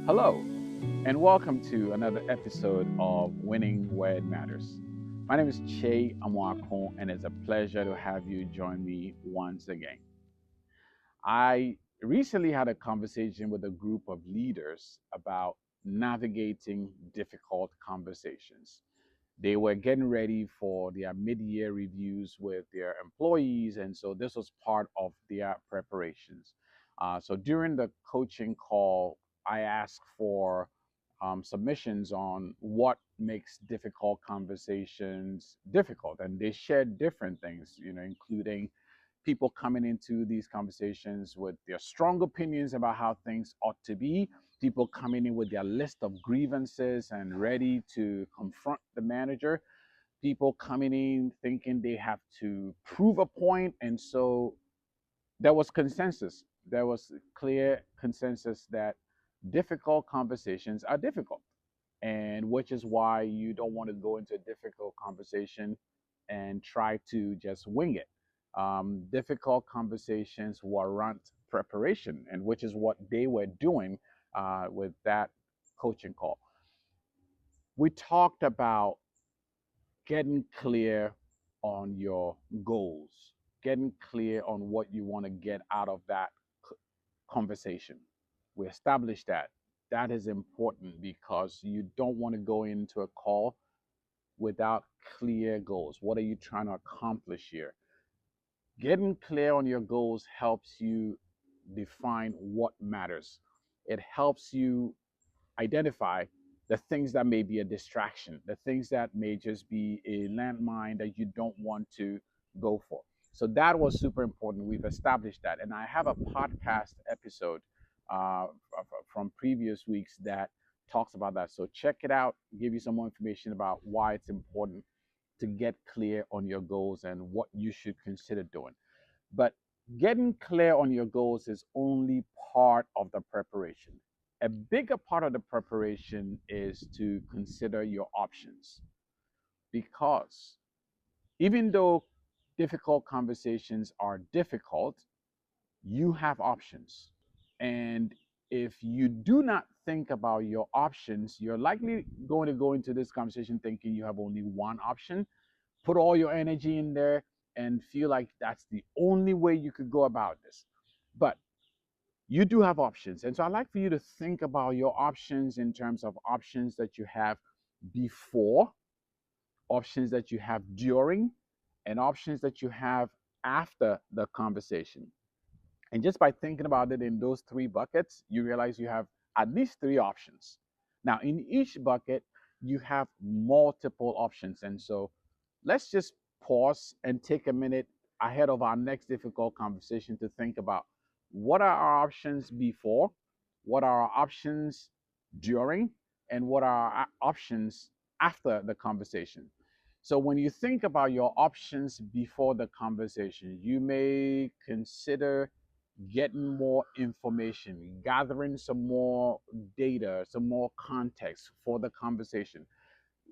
Hello, and welcome to another episode of Winning Where It Matters. My name is Che Amwakon, and it's a pleasure to have you join me once again. I recently had a conversation with a group of leaders about navigating difficult conversations. They were getting ready for their mid-year reviews with their employees, and so this was part of their preparations. So during the coaching call, I asked for submissions on what makes difficult conversations difficult, and they shared different things, including people coming into these conversations with their strong opinions about how things ought to be, people coming in with their list of grievances and ready to confront the manager, people coming in thinking they have to prove a point. And so there was consensus. There was clear consensus that difficult conversations are difficult, and which is why you don't want to go into a difficult conversation and try to just wing it. Difficult conversations warrant preparation, and which is what they were doing with that coaching call. We talked about getting clear on your goals, getting clear on what you want to get out of that conversation. We established that. That is important because you don't want to go into a call without clear goals. What are you trying to accomplish here? Getting clear on your goals helps you define what matters. It helps you identify the things that may be a distraction, the things that may just be a landmine that you don't want to go for. So that was super important. We've established that. And I have a podcast episode from previous weeks that talks about that. So check it out, give you some more information about why it's important to get clear on your goals and what you should consider doing. But getting clear on your goals is only part of the preparation. A bigger part of the preparation is to consider your options, because even though difficult conversations are difficult, you have options. And if you do not think about your options, you're likely going to go into this conversation thinking you have only one option, put all your energy in there, and feel like that's the only way you could go about this. But you do have options. And so I'd like for you to think about your options in terms of options that you have before, options that you have during, and options that you have after the conversation. And just by thinking about it in those three buckets, you realize you have at least three options. Now, in each bucket, you have multiple options. And so let's just pause and take a minute ahead of our next difficult conversation to think about what are our options before, what are our options during, and what are our options after the conversation. So when you think about your options before the conversation, you may consider getting more information, gathering some more data, some more context for the conversation.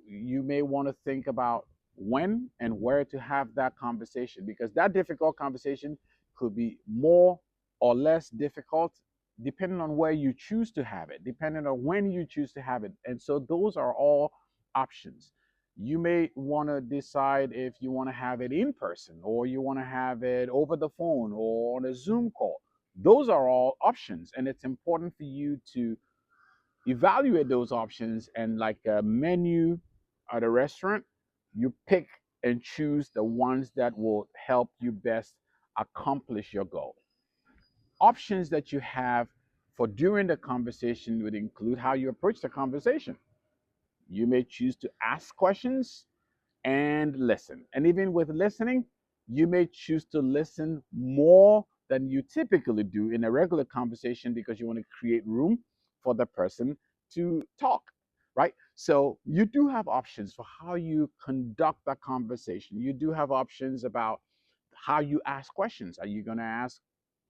You may want to think about when and where to have that conversation, because that difficult conversation could be more or less difficult depending on where you choose to have it, depending on when you choose to have it. And so those are all options. You may want to decide if you want to have it in person, or you want to have it over the phone or on a Zoom call. Those are all options, and it's important for you to evaluate those options. And like a menu at a restaurant, you pick and choose the ones that will help you best accomplish your goal. Options that you have for during the conversation would include how you approach the conversation. You may choose to ask questions and listen. And even with listening, you may choose to listen more than you typically do in a regular conversation, because you want to create room for the person to talk, right? So you do have options for how you conduct that conversation. You do have options about how you ask questions. Are you going to ask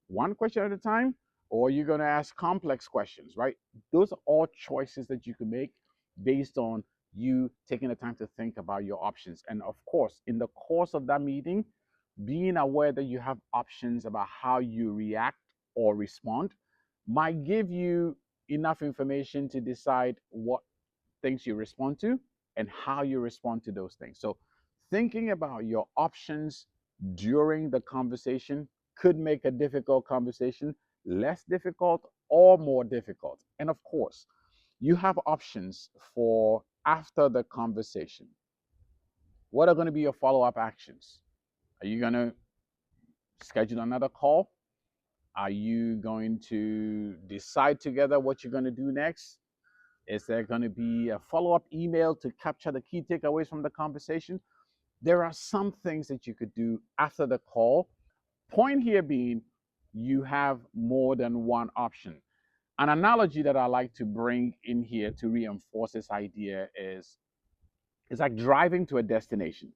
one question at a time, or you're going to ask complex questions, right? Those are all choices that you can make based on you taking the time to think about your options. And of course, in the course of that meeting, being aware that you have options about how you react or respond might give you enough information to decide what things you respond to and how you respond to those things. So, thinking about your options during the conversation could make a difficult conversation less difficult or more difficult. And of course, you have options for after the conversation. What are going to be your follow up actions? Are you going to schedule another call? Are you going to decide together what you're going to do next? Is there going to be a follow up email to capture the key takeaways from the conversation? There are some things that you could do after the call. Point here being, you have more than one option. An analogy that I like to bring in here to reinforce this idea is it's like driving to a destination.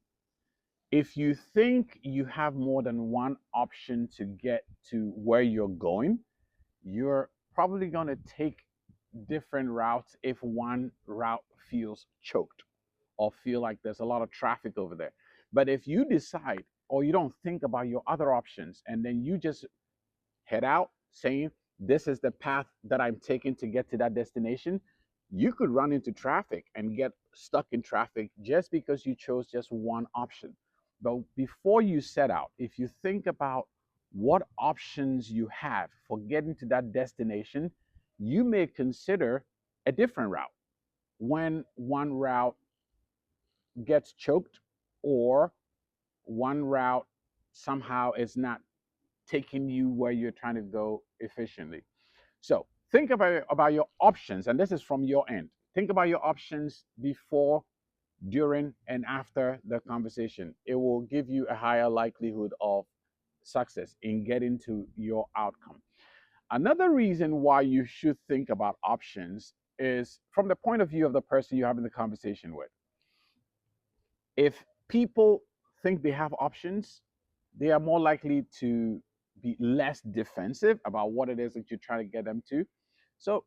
If you think you have more than one option to get to where you're going, you're probably going to take different routes if one route feels choked or feel like there's a lot of traffic over there. But if you decide or you don't think about your other options and then you just head out saying, this is the path that I'm taking to get to that destination, you could run into traffic and get stuck in traffic just because you chose just one option. But before you set out, if you think about what options you have for getting to that destination, you may consider a different route when one route gets choked or one route somehow is not taking you where you're trying to go efficiently. So think about your options, and this is from your end. Think about your options before, during, and after the conversation. It will give you a higher likelihood of success in getting to your outcome. Another reason why you should think about options is from the point of view of the person you're having the conversation with. If people think they have options, they are more likely to be less defensive about what it is that you're trying to get them to. So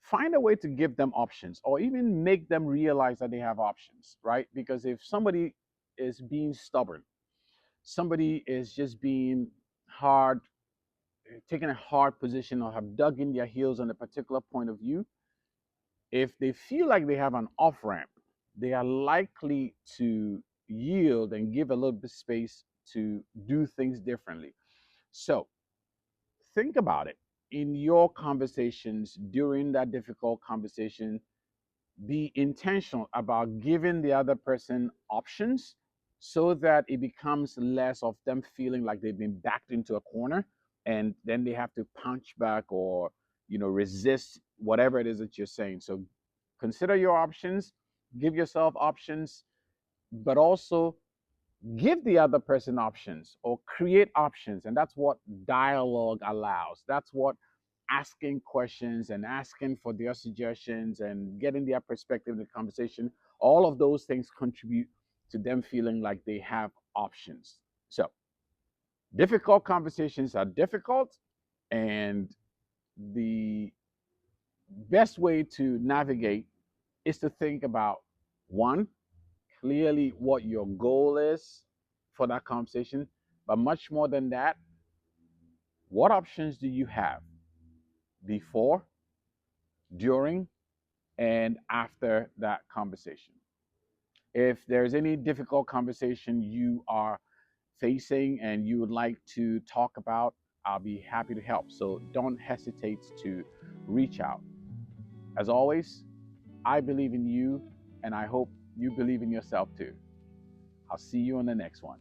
find a way to give them options or even make them realize that they have options, right? Because if somebody is being stubborn, somebody is just being hard, taking a hard position or have dug in their heels on a particular point of view, if they feel like they have an off ramp, they are likely to yield and give a little bit space to do things differently. So think about it in your conversations during that difficult conversation. Be intentional about giving the other person options so that it becomes less of them feeling like they've been backed into a corner and then they have to punch back or resist whatever it is that you're saying. So consider your options, give yourself options, but also give the other person options or create options. And that's what dialogue allows. That's what asking questions and asking for their suggestions and getting their perspective in the conversation, all of those things contribute to them feeling like they have options. So difficult conversations are difficult, and the best way to navigate is to think about one, clearly what your goal is for that conversation, but much more than that, what options do you have before, during, and after that conversation? If there's any difficult conversation you are facing and you would like to talk about, I'll be happy to help. So don't hesitate to reach out. As always, I believe in you, and I hope you believe in yourself too. I'll see you on the next one.